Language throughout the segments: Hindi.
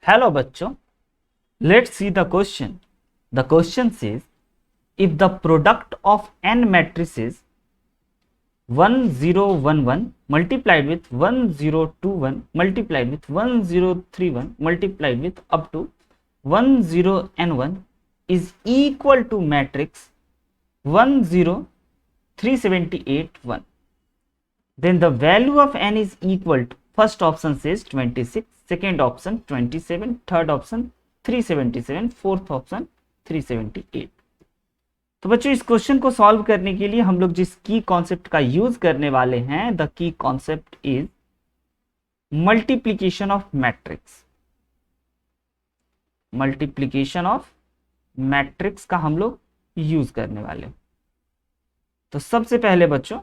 Hello बच्चों, let's see the question. The question says, if the product of n matrices 1011 multiplied with 1021 multiplied with 1031 multiplied with up to 10n1 is equal to matrix 10378 1, then the value of n is equal to, first option says 26, second option 27, third option 377, fourth option 378। तो बच्चों इस क्वेश्चन को सॉल्व करने के लिए हम लोग जिस की कॉन्सेप्ट का यूज करने वाले हैं, the key concept is multiplication of matrix. Multiplication of matrix का हम लोग यूज करने वाले। तो सबसे पहले बच्चों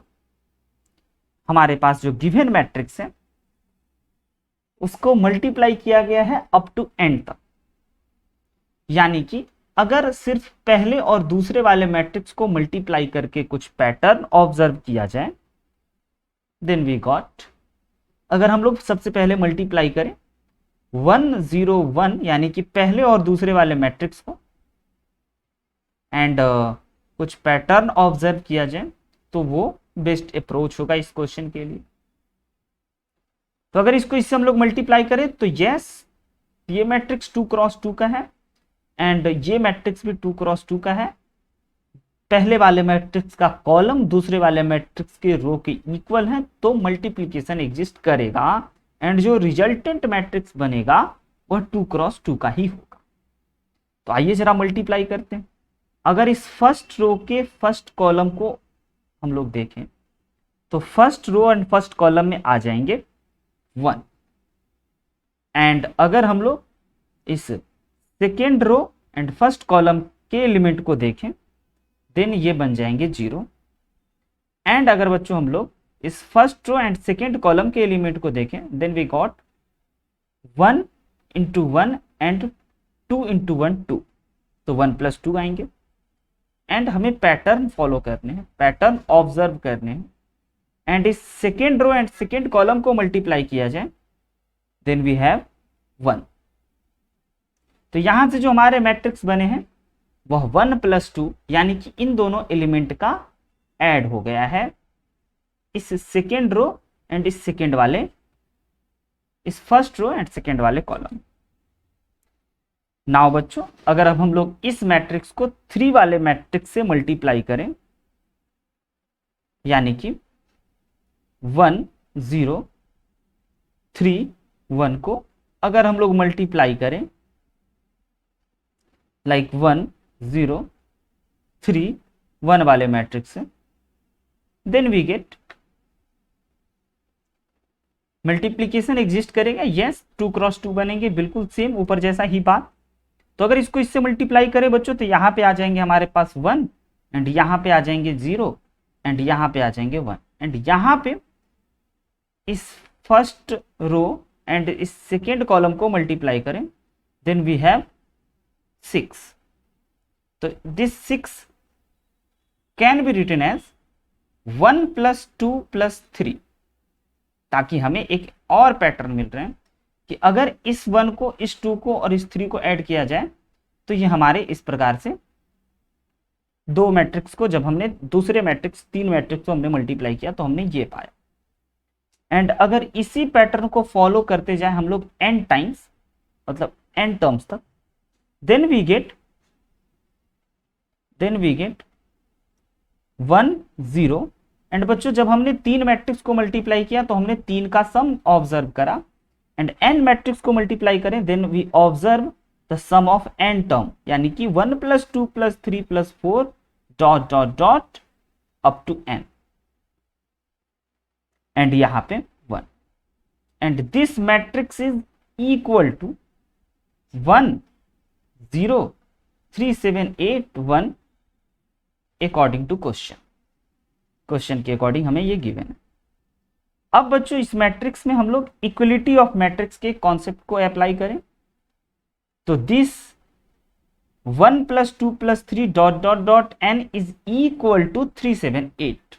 हमारे पास जो गिवन मैट्रिक्स है उसको मल्टीप्लाई किया गया है अप टू एन तक, यानी कि अगर सिर्फ पहले और दूसरे वाले मैट्रिक्स को मल्टीप्लाई करके कुछ पैटर्न ऑब्जर्व किया जाए, देन वी गॉट, अगर हम लोग सबसे पहले मल्टीप्लाई करें 101 यानी कि पहले और दूसरे वाले मैट्रिक्स को एंड कुछ पैटर्न ऑब्जर्व किया जाए तो वो बेस्ट अप्रोच होगा इस क्वेश्चन के लिए। तो अगर इसको इससे हम लोग मल्टीप्लाई करें तो यस, ये मैट्रिक्स 2 क्रॉस 2 का है एंड ये मैट्रिक्स भी 2 क्रॉस 2 का है। पहले वाले मैट्रिक्स का कॉलम दूसरे वाले मैट्रिक्स के रो के इक्वल है, तो मल्टीप्लिकेशन एग्जिस्ट करेगा एंड जो रिजल्टेंट मैट्रिक्स बनेगा वह 2 क्रॉस 2 का ही होगा। तो आइए जरा मल्टीप्लाई करते हैं। अगर इस फर्स्ट रो के फर्स्ट कॉलम को हम लोग देखें तो first row and first column में आ जाएंगे 1 एंड अगर हम लोग इस second row and first column के एलिमेंट को देखें देन ये बन जाएंगे 0 एंड अगर बच्चों हम लोग इस first row and second column के एलिमेंट को देखें then we got 1 into 1 and 2 into 1 2, तो 1 + 2 आएंगे एंड हमें पैटर्न फॉलो करने हैं, पैटर्न ऑब्जर्व करने हैं एंड इस second row and second column को मल्टीप्लाई किया जाए देन वी हैव 1। तो यहां से जो हमारे मैट्रिक्स बने हैं वह 1 + 2 यानी कि इन दोनों एलिमेंट का ऐड हो गया है इस सेकेंड रो एंड इस सेकेंड वाले, इस फर्स्ट रो एंड सेकेंड वाले कॉलम। नाउ बच्चों अगर अब हम लोग इस मैट्रिक्स को 3 वाले मैट्रिक्स से मल्टीप्लाई करें, यानी कि 1 0 3 1 को अगर हम लोग मल्टीप्लाई करें लाइक 1 0 3 1 वाले मैट्रिक्स से, then we get multiplication exist करेगा। यस 2 क्रॉस 2 बनेंगे, बिल्कुल सेम ऊपर जैसा ही बात। तो अगर इसको इससे मल्टीप्लाई करें बच्चों तो यहां पे आ जाएंगे हमारे पास 1 एंड यहां पे आ जाएंगे 0 एंड यहां पे आ जाएंगे 1 एंड यहां पे इस फर्स्ट रो एंड इस सेकेंड कॉलम को मल्टीप्लाई करें देन वी हैव 6। तो this 6 can be written as 1 + 2 + 3, ताकि हमें एक और पैटर्न मिल रहे हैं कि अगर इस 1 को इस 2 को और इस 3 को ऐड किया जाए तो ये हमारे इस प्रकार से दो मैट्रिक्स को, जब हमने दूसरे मैट्रिक्स 3 मैट्रिक्स को हमने मल्टीप्लाई किया तो हमने ये पाया। एंड अगर इसी पैटर्न को फॉलो करते जाए हम लोग n टाइम्स, मतलब n टर्म्स तक, देन वी गेट 1 0 एंड बच्चों जब हमने 3 मैट्रिक्स को मल्टीप्लाई किया तो हमने 3 का सम ऑब्जर्व करा एंड n मैट्रिक्स को मल्टीप्लाई करें then we observe the sum of n term, यानी कि 1 + 2 + 3 + 4 dot dot dot up to n and यहां पे 1 एंड this matrix is equal to 1 0 3 7 8 1 according to question के अकॉर्डिंग हमें ये गिवन है। अब बच्चों इस मैट्रिक्स में हम लोग इक्वलिटी ऑफ मैट्रिक्स के कॉन्सेप्ट को अप्लाई करें तो this 1 + 2 + 3 dot dot dot n is equal to 3 7 8।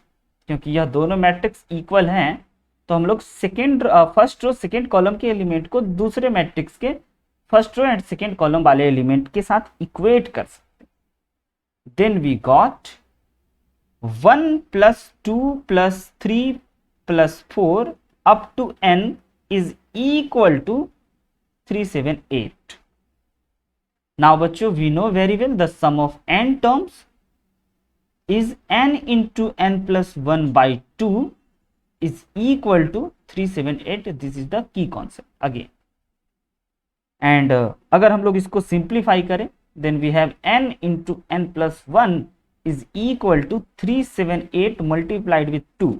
क्योंकि यह दोनों मैट्रिक्स इक्वल हैं तो हम लोग फर्स्ट रो सेकेंड कॉलम के एलिमेंट को दूसरे मैट्रिक्स के first row and second column वाले एलिमेंट के साथ इक्वेट कर सकते हैं. Then we got 1 + 2 + 3 + 4 up to n is equal to 378. Now बच्चों, we know very well the sum of n terms is n into n plus 1 by 2 is equal to 378. This is the key concept again. And अगर हम लोग इसको सिंप्लीफाई करें, then we have n into n plus 1 is equal to 378 multiplied with 2,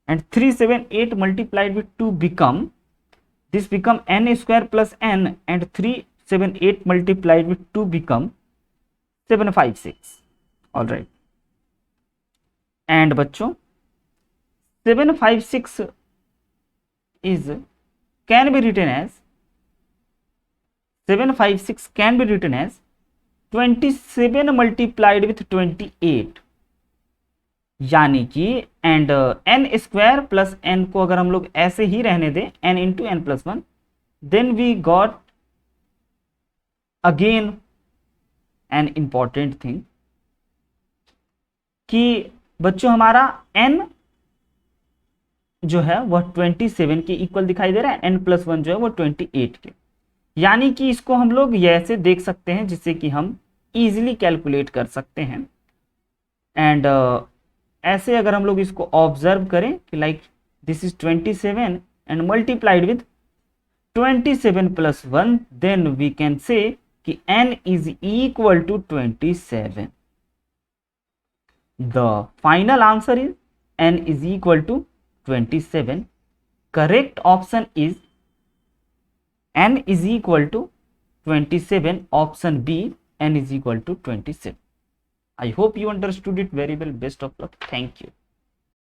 and 378 multiplied with 2 become n square plus n, and 378 multiplied with 2 become 756. All right. And बच्चों 756 can be written as 27 multiplied with 28, यानी कि and n square plus n को अगर हम लोग ऐसे ही रहने दें n into n plus 1, then we got again an important thing कि बच्चों हमारा n जो है वह 27 के इक्वल दिखाई दे रहा है, n प्लस 1 जो है वो 28 के, यानी कि इसको हम लोग ये ऐसे देख सकते हैं जिससे कि हम इजीली कैलकुलेट कर सकते हैं. एंड ऐसे अगर हम लोग इसको ऑब्जर्व करें कि like this is 27 and multiplied with 27 plus 1, then we can say कि n is equal to 27. The final answer is n is equal to 27. Correct option is n is equal to 27. Option B, n is equal to 27. I hope you understood it very well. Best of luck. Thank you.